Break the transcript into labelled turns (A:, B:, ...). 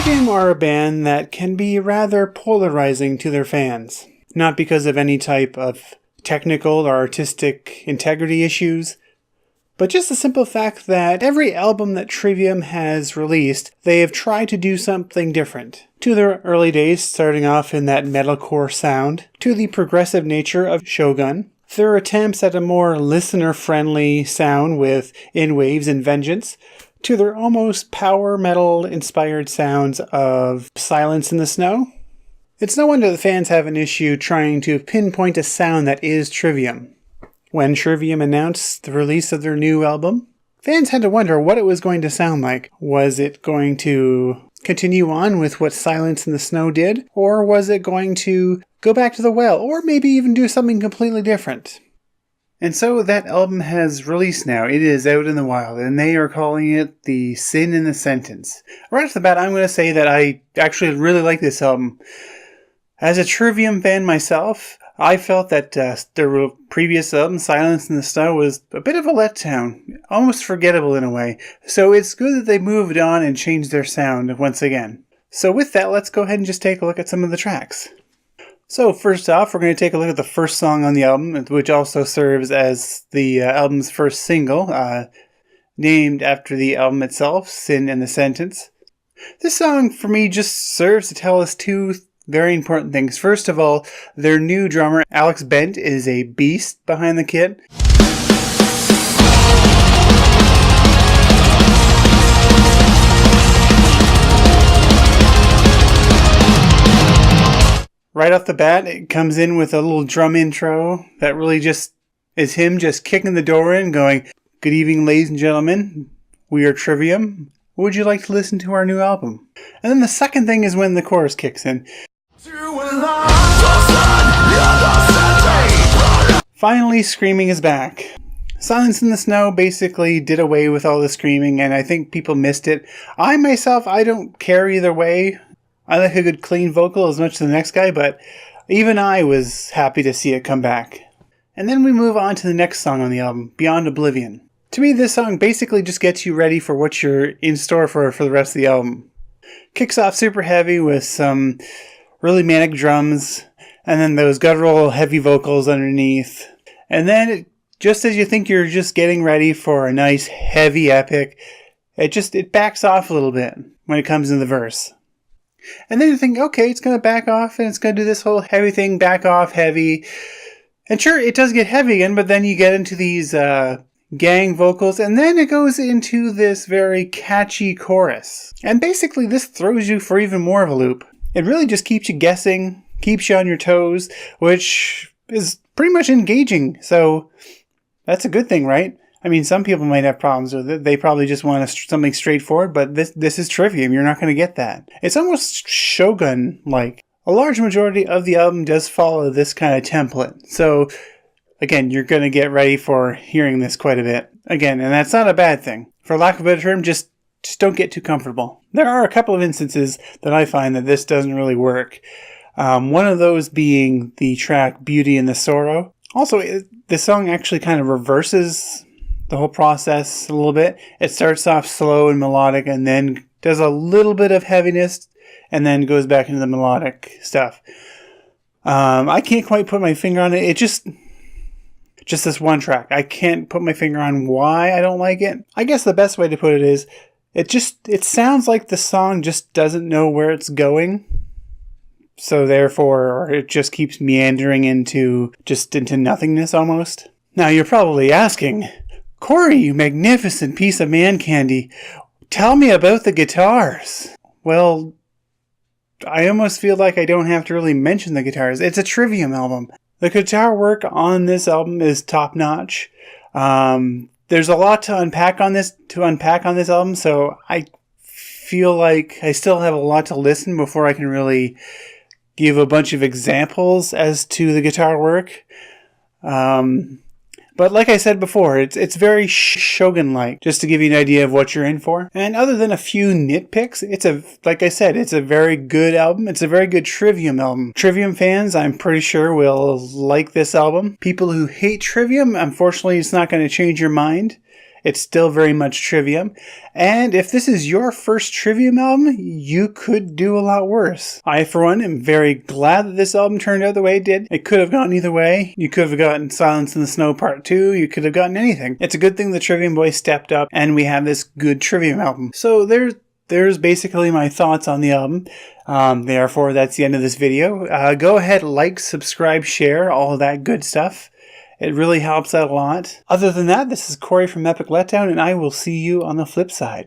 A: Trivium are a band that can be rather polarizing to their fans. Not because of any type of technical or artistic integrity issues, but just the simple fact that every album that Trivium has released, they have tried to do something different. To their early days, starting off in that metalcore sound, to the progressive nature of Shogun, their attempts at a more listener-friendly sound with In Waves and Vengeance, to their almost power metal-inspired sounds of Silence in the Snow. It's no wonder the fans have an issue trying to pinpoint a sound that is Trivium. When Trivium announced the release of their new album, fans had to wonder what it was going to sound like. Was it going to continue on with what Silence in the Snow did? Or was it going to go back to the well? Or maybe even do something completely different? And so that album has released now. It is out in the wild, and they are calling it The Sin in the Sentence. Right off the bat, I'm going to say that I actually really like this album. As a Trivium fan myself, I felt that their previous album, Silence in the Snow, was a bit of a letdown, almost forgettable in a way. So it's good that they moved on and changed their sound once again. So with that, let's go ahead and just take a look at some of the tracks. So first off, we're going to take a look at the first song on the album, which also serves as the album's first single, named after the album itself, Sin in the Sentence. This song, for me, just serves to tell us two very important things. First of all, their new drummer, Alex Bent, is a beast behind the kit. Right off the bat, it comes in with a little drum intro that really just is him just kicking the door in, going, "Good evening, ladies and gentlemen. We are Trivium. Would you like to listen to our new album?" And then the second thing is when the chorus kicks in. Finally, screaming is back. Silence in the Snow basically did away with all the screaming, and I think people missed it. I myself, I don't care either way. I like a good clean vocal as much as the next guy, but even I was happy to see it come back. And then we move on to the next song on the album, Beyond Oblivion. To me, this song basically just gets you ready for what you're in store for the rest of the album. Kicks off super heavy with some really manic drums, and then those guttural heavy vocals underneath. And then, just as you think you're just getting ready for a nice heavy epic, it backs off a little bit when it comes in the verse. And then you think, okay, it's going to back off, and it's going to do this whole heavy thing, back off, heavy. And sure, it does get heavy again, but then you get into these gang vocals, and then it goes into this very catchy chorus. And basically, this throws you for even more of a loop. It really just keeps you guessing, keeps you on your toes, which is pretty much engaging. So that's a good thing, right? I mean, some people might have problems with it. They probably just want something straightforward, but this is Trivium. You're not going to get that. It's almost Shogun-like. A large majority of the album does follow this kind of template. So, again, you're going to get ready for hearing this quite a bit. Again, and that's not a bad thing. For lack of a better term, just don't get too comfortable. There are a couple of instances that I find that this doesn't really work. One of those being the track Beauty and the Sorrow. Also, the song actually kind of reverses the whole process a little bit. It starts off slow and melodic and then does a little bit of heaviness and then goes back into the melodic stuff. I can't quite put my finger on it. It just this one track. I can't put my finger on why I don't like it. I guess the best way to put it is it sounds like the song just doesn't know where it's going. So therefore, it just keeps meandering into nothingness almost. Now you're probably asking, Corey, you magnificent piece of man candy, tell me about the guitars. Well, I almost feel like I don't have to really mention the guitars. It's a Trivium album. The guitar work on this album is top notch. There's a lot to unpack on this album, so I feel like I still have a lot to listen before I can really give a bunch of examples as to the guitar work. But like I said before, it's very Shogun-like, just to give you an idea of what you're in for. And other than a few nitpicks, it's a very good album. It's a very good Trivium album. Trivium fans, I'm pretty sure, will like this album. People who hate Trivium, unfortunately, it's not going to change your mind. It's still very much Trivium. And if this is your first Trivium album, you could do a lot worse. I, for one, am very glad that this album turned out the way it did. It could have gone either way. You could have gotten Silence in the Snow Part 2. You could have gotten anything. It's a good thing the Trivium boys stepped up and we have this good Trivium album. So there's basically my thoughts on the album. Therefore, that's the end of this video. Go ahead, like, subscribe, share, all of that good stuff. It really helps out a lot. Other than that, this is Corey from Epic Letdown, and I will see you on the flip side.